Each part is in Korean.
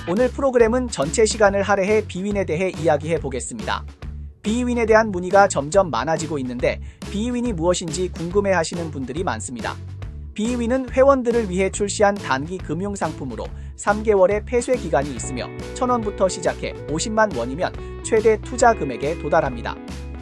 오늘 프로그램은 전체 시간을 할애해 비윈에 대해 이야기해 보겠습니다. 비윈에 대한 문의가 점점 많아지고 있는데 비윈이 무엇인지 궁금해하시는 분들이 많습니다. 비윈은 회원들을 위해 출시한 단기 금융상품으로 3개월의 폐쇄 기간이 있으며 1,000원부터 시작해 50만 원이면 최대 투자 금액에 도달합니다.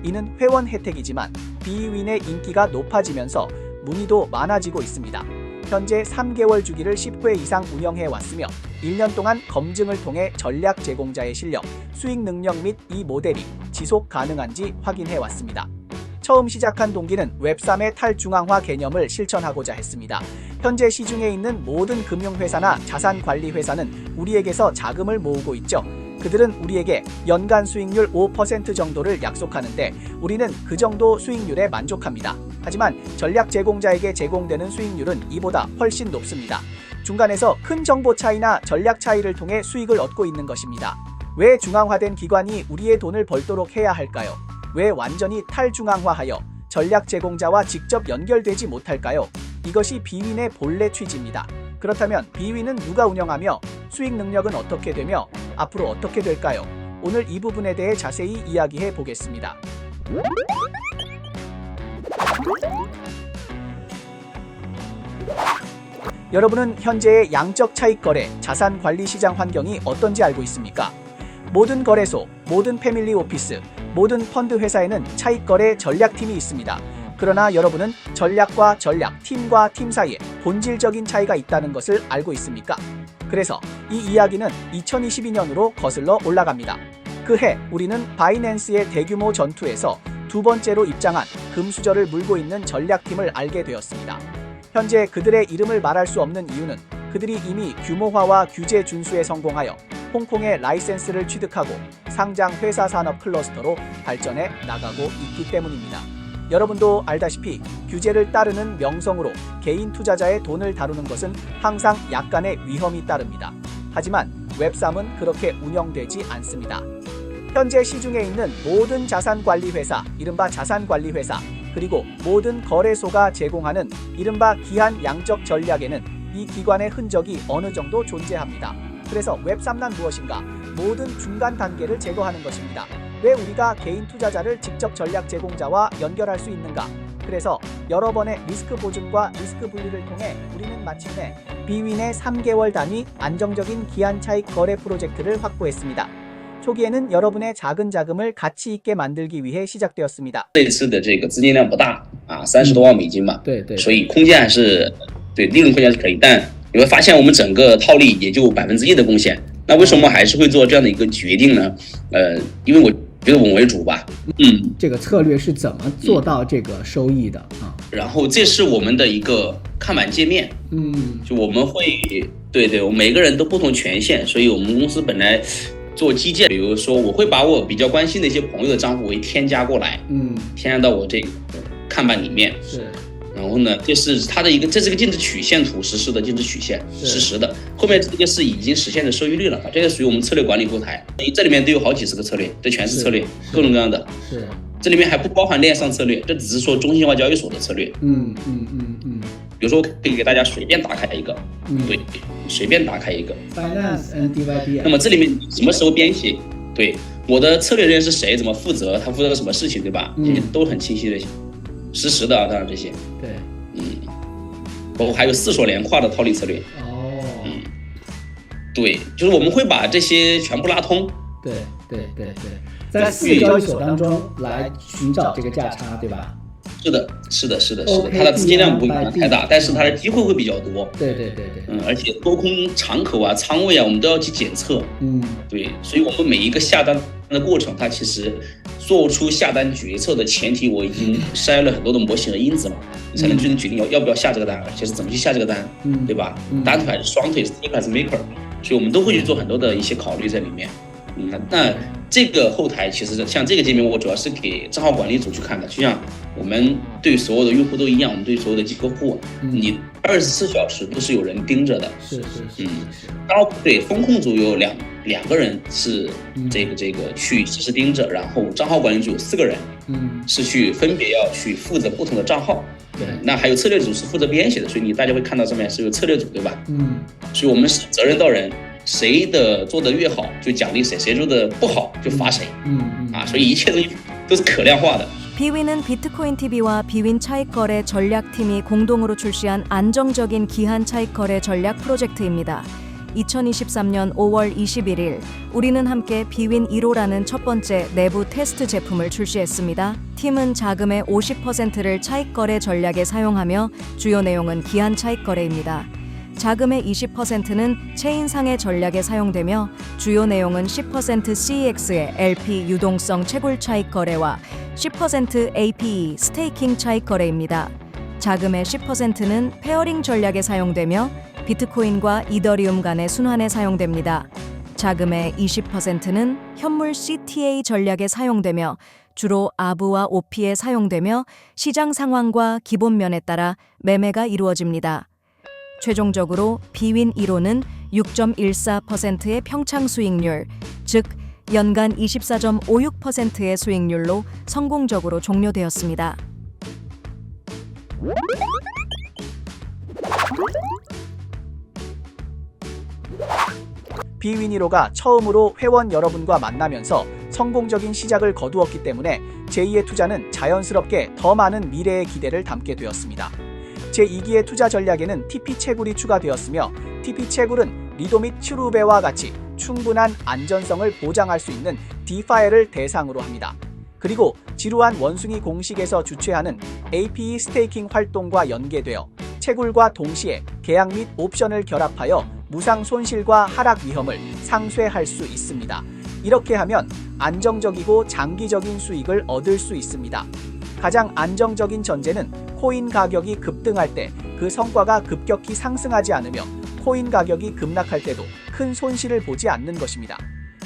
이는 회원 혜택이지만 비윈의 인기가 높아지면서 문의도 많아지고 있습니다. 현재 3개월 주기를 10회 이상 운영해 왔으며 1년 동안 검증을 통해 전략 제공자의 실력, 수익 능력 및 이 모델이 지속 가능한지 확인해 왔습니다. 처음 시작한 동기는 웹3의 탈중앙화 개념을 실천하고자 했습니다. 현재 시중에 있는 모든 금융회사나 자산관리회사는 우리에게서 자금을 모으고 있죠. 그들은 우리에게 연간 수익률 5% 정도를 약속하는데 우리는 그 정도 수익률에 만족합니다. 하지만 전략 제공자에게 제공되는 수익률은 이보다 훨씬 높습니다. 중간에서 큰 정보 차이나 전략 차이를 통해 수익을 얻고 있는 것입니다. 왜 중앙화된 기관이 우리의 돈을 벌도록 해야 할까요? 왜 완전히 탈중앙화하여 전략 제공자와 직접 연결되지 못할까요? 이것이 비윈의 본래 취지입니다. 그렇다면 비윈은 누가 운영하며 수익 능력은 어떻게 되며 앞으로 어떻게 될까요? 오늘 이 부분에 대해 자세히 이야기해 보겠습니다. 여러분은 현재의 양적 차익 거래, 자산 관리 시장 환경이 어떤지 알고 있습니까? 모든 거래소, 모든 패밀리 오피스, 모든 펀드 회사에는 차익 거래 전략팀이 있습니다. 그러나 여러분은 전략과 전략, 팀과 팀 사이에 본질적인 차이가 있다는 것을 알고 있습니까? 그래서 이 이야기는 2022년으로 거슬러 올라갑니다. 그해 우리는 바이낸스의 대규모 전투에서 두 번째로 입장한 금수저를 물고 있는 전략팀을 알게 되었습니다. 현재 그들의 이름을 말할 수 없는 이유는 그들이 이미 규모화와 규제 준수에 성공하여 홍콩의 라이센스를 취득하고 상장 회사 산업 클러스터로 발전해 나가고 있기 때문입니다. 여러분도 알다시피 규제를 따르는 명성으로 개인 투자자의 돈을 다루는 것은 항상 약간의 위험이 따릅니다. 하지만 웹3은 그렇게 운영되지 않습니다. 현재 시중에 있는 모든 자산관리회사, 이른바 자산관리회사, 그리고 모든 거래소가 제공하는 이른바 기한 양적 전략에는 이 기관의 흔적이 어느 정도 존재합니다. 그래서 웹3란 무엇인가? 모든 중간 단계를 제거하는 것입니다. 왜 우리가 개인 투자자를 직접 전략 제공자와 연결할 수 있는가? 그래서 여러 번의 리스크 보증과 리스크 분리를 통해 우리는 마침내 비윈의 3개월 단위 안정적인 기한 차익 거래 프로젝트를 확보했습니다. 초기에는 여러분의 작은 자금을 가치 있게 만들기 위해 시작되었습니다. 这次的这个资金量不大啊，30多万美金嘛，对，所以空间还是对利润空间是可以，但你会发现我们整个套利也就1%的贡献。那为什么还是会做这样的一个决定呢？因为我觉得稳为主吧。这个策略是怎么做到这个收益的啊？然后这是我们的一个看板界面，就我们会对，我们每个人都不同权限，所以我们公司本来做基建，比如说我会把我比较关心的一些朋友的账户为添加过来，添加到我这个看板里面。是。然后呢，这是它的一个，这是个净值曲线图，实时的净值曲线，实时的。后面这个是已经实现的收益率了，这个属于我们策略管理后台，这里面都有好几十个策略，这全是策略，各种各样的。是。这里面还不包含链上策略，这只是说中心化交易所的策略。比如说，可以给大家随便打开一个，对，随便打开一个。Finance and DYDX。那么这里面什么时候编写？对，我的策略人是谁，怎么负责，他负责什么事情，对吧？这些都很清晰的。实时的啊，当然这些，对，包括还有4所连跨的套利策略，对，就是我们会把这些全部拉通，对，在4个交易所当中来寻找这个价差，对吧？是的，它的资金量不会太大，但是它的机会会比较多，对，而且多空敞口啊、仓位啊，我们都要去检测，对，所以我们每一个下单的过程，它其实做出下单决策的前提，我已经筛了很多的模型和因子了，你才能最终决定要不要下这个单，而且是怎么去下这个单，对吧？单腿还是双腿，是 taker 还是 maker， 所以我们都会去做很多的一些考虑在里面。那这个后台其实像这个界面，我主要是给账号管理组去看的，就像我们对所有的用户都一样，我们对所有的客户，你24小时都是有人盯着的。是。然后对风控组有两个人是这个去实时盯着，然后账号管理组有4个人，是去分别要去负责不同的账号。对，那还有策略组是负责编写的，所以大家会看到上面是有策略组，对吧？所以我们是责任到人，谁的做得越好就奖励谁，谁做的不好就罚谁。所以一切东西都是可量化的。 Bwin은 비트코인 TV와 Bwin 차익거래 전략팀이 공동으로 출시한 안정적인 기한 차익거래 전략 프로젝트입니다. 2023년 5월 21일 우리는 함께 Bwin 1호라는 첫 번째 내부 테스트 제품을 출시했습니다. 팀은 자금의 50%를 차익거래 전략에 사용하며 주요 내용은 기한 차익거래입니다. 자금의 20%는 체인상의 전략에 사용되며 주요 내용은 10% CEX의 LP 유동성 채굴 차익 거래와 10% APE 스테이킹 차익 거래입니다. 자금의 10%는 페어링 전략에 사용되며 비트코인과 이더리움 간의 순환에 사용됩니다. 자금의 20%는 현물 CTA 전략에 사용되며 주로 아브와 OP에 사용되며 시장 상황과 기본면에 따라 매매가 이루어집니다. 최종적으로 Bwin 1호는 6.14%의 평창 수익률, 즉 연간 24.56%의 수익률로 성공적으로 종료되었습니다. Bwin 1호가 처음으로 회원 여러분과 만나면서 성공적인 시작을 거두었기 때문에 제2의 투자는 자연스럽게 더 많은 미래의 기대를 담게 되었습니다. 제2기의 투자 전략에는 TP 채굴이 추가되었으며 TP 채굴은 리도 및 츄루베와 같이 충분한 안전성을 보장할 수 있는 DeFi를 대상으로 합니다. 그리고 지루한 원숭이 공식에서 주최하는 APE 스테이킹 활동과 연계되어 채굴과 동시에 계약 및 옵션을 결합하여 무상 손실과 하락 위험을 상쇄할 수 있습니다. 이렇게 하면 안정적이고 장기적인 수익을 얻을 수 있습니다. 가장 안정적인 전제는 코인 가격이 급등할 때 그 성과가 급격히 상승하지 않으며 코인 가격이 급락할 때도 큰 손실을 보지 않는 것입니다.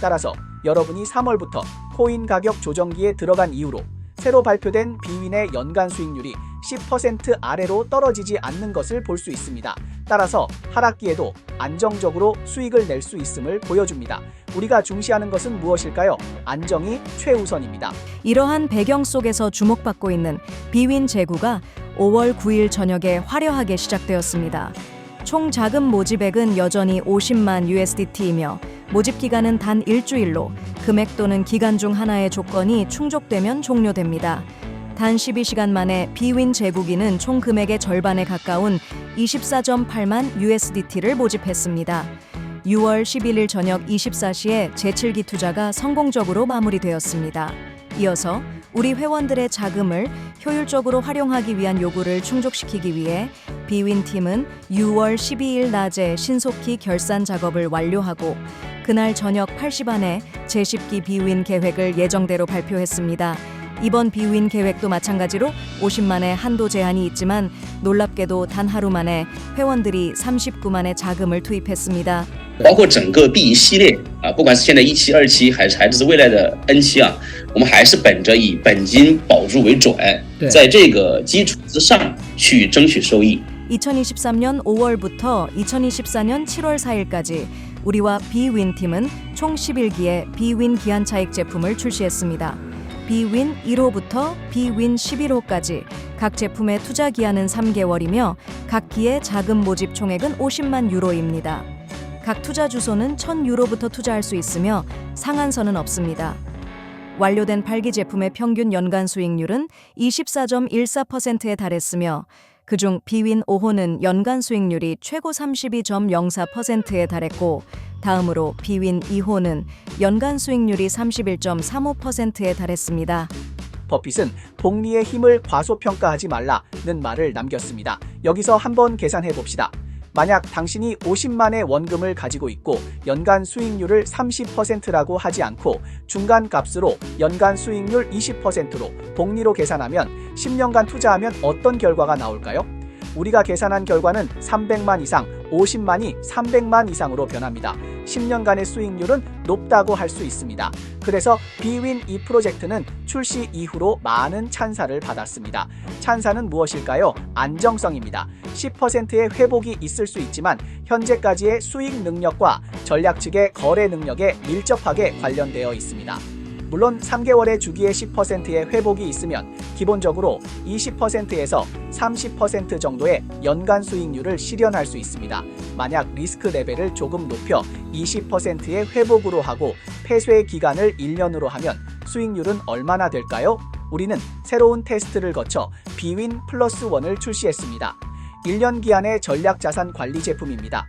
따라서 여러분이 3월부터 코인 가격 조정기에 들어간 이후로 새로 발표된 Bwin의 연간 수익률이 10% 아래로 떨어지지 않는 것을 볼 수 있습니다. 따라서 하락기에도 안정적으로 수익을 낼 수 있음을 보여줍니다. 우리가 중시하는 것은 무엇일까요? 안정이 최우선입니다. 이러한 배경 속에서 주목받고 있는 Bwin 제구가 5월 9일 저녁에 화려하게 시작되었습니다. 총 자금 모집액은 여전히 50만 USDT이며 모집 기간은 단 일주일로 금액 또는 기간 중 하나의 조건이 충족되면 종료됩니다. 단 12시간 만에 Bwin 제구기는 총 금액의 절반에 가까운 24.8만 USDT를 모집했습니다. 6월 11일 저녁 24시에 제7기 투자가 성공적으로 마무리되었습니다. 이어서 우리 회원들의 자금을 효율적으로 활용하기 위한 요구를 충족시키기 위해 Bwin 팀은 6월 12일 낮에 신속히 결산 작업을 완료하고 그날 저녁 8시 반에 제10기 Bwin 계획을 예정대로 발표했습니다. 이번 Bwin 계획도 마찬가지로 50만의 한도 제한이 있지만 놀랍게도 단 하루 만에 회원들이 39만의 자금을 투입했습니다. 包括整个 B 系列不管是现在1期、2期还是未来的 N 期我们还是本着以本金保住为准，在这个基础之上去争取收益。 2023년 5월부터 2024년 7월 4일까지 우리와 Bwin 팀은 총 11기의 Bwin 기한 차익 제품을 출시했습니다. Bwin 1호부터 Bwin 11호까지 각 제품의 투자 기한은 3개월이며 각 기의 자금 모집 총액은 50만 유로입니다. 각 투자 주소는 1000유로부터 투자할 수 있으며 상한선은 없습니다. 완료된 8기 제품의 평균 연간 수익률은 24.14%에 달했으며 그중 Bwin 5호는 연간 수익률이 최고 32.04%에 달했고 다음으로 Bwin 2호는 연간 수익률이 31.35%에 달했습니다. 버핏은 복리의 힘을 과소평가하지 말라는 말을 남겼습니다. 여기서 한번 계산해 봅시다. 만약 당신이 50만의 원금을 가지고 있고 연간 수익률을 30%라고 하지 않고 중간 값으로 연간 수익률 20%로 복리로 계산하면 10년간 투자하면 어떤 결과가 나올까요? 우리가 계산한 결과는 300만 이상, 50만이 300만 이상으로 변합니다. 10년간의 수익률은 높다고 할 수 있습니다. 그래서 Bwin 이 프로젝트는 출시 이후로 많은 찬사를 받았습니다. 찬사는 무엇일까요? 안정성입니다. 10%의 회복이 있을 수 있지만 현재까지의 수익 능력과 전략 측의 거래 능력에 밀접하게 관련되어 있습니다. 물론 3개월의 주기에 10%의 회복이 있으면 기본적으로 20%에서 30% 정도의 연간 수익률을 실현할 수 있습니다. 만약 리스크 레벨을 조금 높여 20%의 회복으로 하고 폐쇄 기간을 1년으로 하면 수익률은 얼마나 될까요? 우리는 새로운 테스트를 거쳐 비윈 플러스 1을 출시했습니다. 1년 기한의 전략 자산 관리 제품입니다.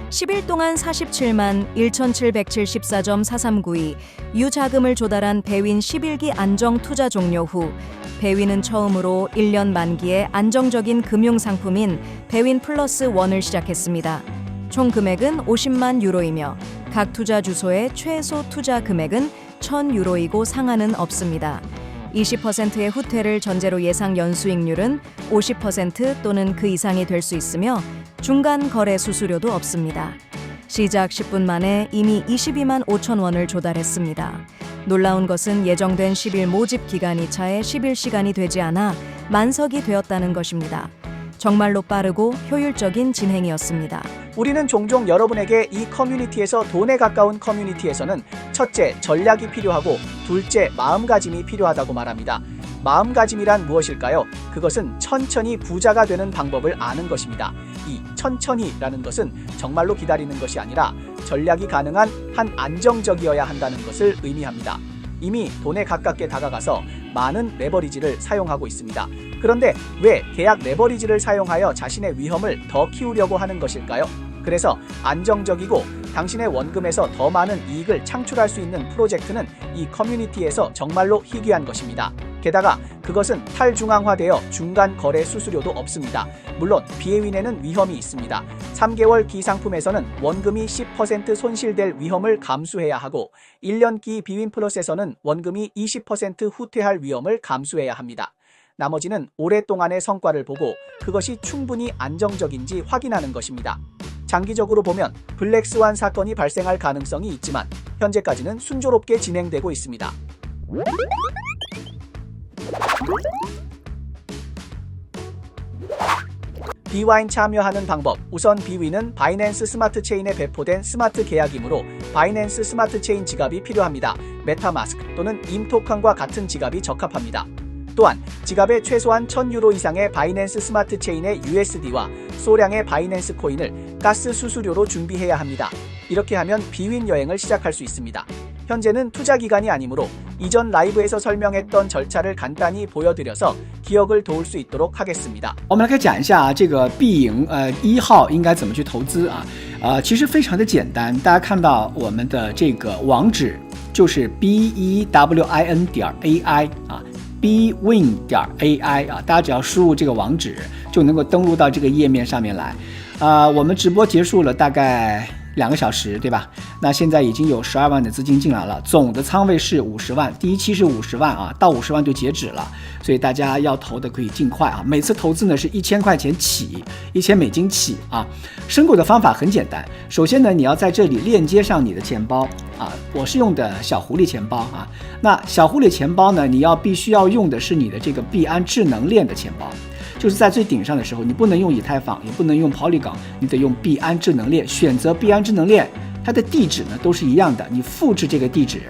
10일 동안 47만 1,774.4392 유자금을 조달한 배윈 11기 안정 투자 종료 후 배윈은 처음으로 1년 만기의 안정적인 금융상품인 배윈 플러스 1을 시작했습니다. 총 금액은 50만 유로이며 각 투자 주소의 최소 투자 금액은 1,000유로이고 상한은 없습니다. 20%의 후퇴를 전제로 예상 연수익률은 50% 또는 그 이상이 될 수 있으며 중간 거래 수수료도 없습니다. 시작 10분 만에 이미 22만 5천 원을 조달했습니다. 놀라운 것은 예정된 10일 모집 기간이 차에 11시간이 되지 않아 만석이 되었다는 것입니다. 정말로 빠르고 효율적인 진행이었습니다. 우리는 종종 여러분에게 이 커뮤니티에서 돈에 가까운 커뮤니티에서는 첫째, 전략이 필요하고 둘째, 마음가짐이 필요하다고 말합니다. 마음가짐이란 무엇일까요? 그것은 천천히 부자가 되는 방법을 아는 것입니다. 이 천천히라는 것은 정말로 기다리는 것이 아니라 전략이 가능한 한 안정적이어야 한다는 것을 의미합니다. 이미 돈에 가깝게 다가가서 많은 레버리지를 사용하고 있습니다. 그런데 왜 계약 레버리지를 사용하여 자신의 위험을 더 키우려고 하는 것일까요? 그래서 안정적이고 당신의 원금에서 더 많은 이익을 창출할 수 있는 프로젝트는 이 커뮤니티에서 정말로 희귀한 것입니다. 게다가 그것은 탈중앙화되어 중간 거래 수수료도 없습니다. 물론 비회윈에는 위험이 있습니다. 3개월 기 상품에서는 원금이 10% 손실될 위험을 감수해야 하고 1년기 비윈 플러스에서는 원금이 20% 후퇴할 위험을 감수해야 합니다. 나머지는 오랫동안의 성과를 보고 그것이 충분히 안정적인지 확인하는 것입니다. 장기적으로 보면 블랙스완 사건이 발생할 가능성이 있지만 현재까지는 순조롭게 진행되고 있습니다. 비와인 참여하는 방법. 우선 비윈은 바이낸스 스마트 체인에 배포된 스마트 계약이므로 바이낸스 스마트 체인 지갑이 필요합니다. 메타마스크 또는 임토큰과 같은 지갑이 적합합니다. 또한 지갑에 최소한 1,000유로 이상의 바이낸스 스마트 체인의 USD와 소량의 바이낸스 코인을 가스 수수료로 준비해야 합니다. 이렇게 하면 비윈 여행을 시작할 수 있습니다. 현재는 투자 기간이 아니므로 이전 라이브에서 설명했던 절차를 간단히 보여드려서 기억을 도울 수 있도록 하겠습니다. 我们来开始讲一下这个必赢1号应该怎么去投资啊？其实非常的简单，大家看到我们的这个网址就是 BEWIN.AI 啊。bwin.ai 啊，大家只要输入这个网址就能够登录到这个页面上面来。我们直播结束了大概2个小时，对吧？那现在已经有12万的资金进来了，总的仓位是50万，第一期是50万啊，到50万就截止了，所以大家要投的可以尽快啊。每次投资呢是1000块钱起，1000美金起啊。申购的方法很简单，首先呢你要在这里链接上你的钱包啊，我是用的小狐狸钱包啊。那小狐狸钱包呢，你必须要用的是你的这个币安智能链的钱包。就是在最顶上的时候，你不能用以太坊，也不能用 Polygon， 你得用币安智能链。选择币安智能链，它的地址呢都是一样的，你复制这个地址，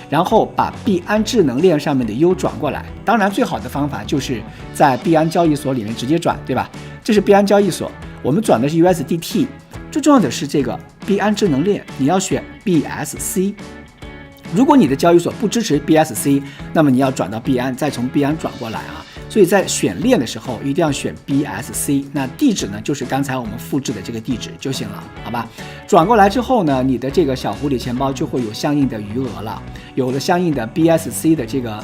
然后把币安智能链上面的 U 转过来。当然，最好的方法就是在币安交易所里面直接转，对吧？这是币安交易所，我们转的是 USDT。最重要的是这个币安智能链，你要选 BSC。如果你的交易所不支持 BSC， 那么你要转到币安，再从币安转过来啊。所以在选链的时候一定要选 BSC， 那地址呢就是刚才我们复制的这个地址就行了，好吧？转过来之后呢，你的这个小狐狸钱包就会有相应的余额了，有了相应的 BSC 的这个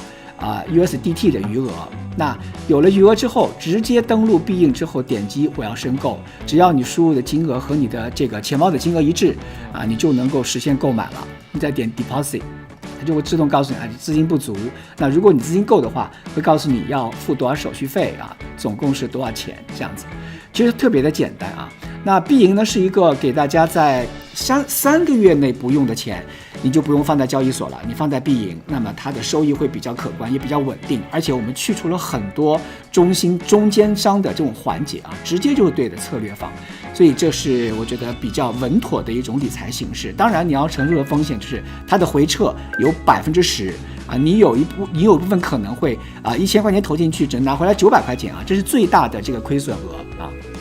USDT 的余额。那有了余额之后，直接登录必应之后点击我要申购，只要你输入的金额和你的这个钱包的金额一致啊，你就能够实现购买了。你再点 Deposit。它就会自动告诉你资金不足，那如果你资金够的话，会告诉你要付多少手续费啊，总共是多少钱这样子，其实特别的简单啊。那币银呢是一个给大家在三个月内不用的钱，你就不用放在交易所了，你放在币银，那么它的收益会比较可观，也比较稳定，而且我们去除了很多中间商的这种环节啊，直接就是对的策略方，所以这是我觉得比较稳妥的一种理财形式。当然你要承受的风险就是它的回撤有10%啊，你有一部分可能会啊1000块钱投进去只能拿回来900块钱啊，这是最大的这个亏损额啊。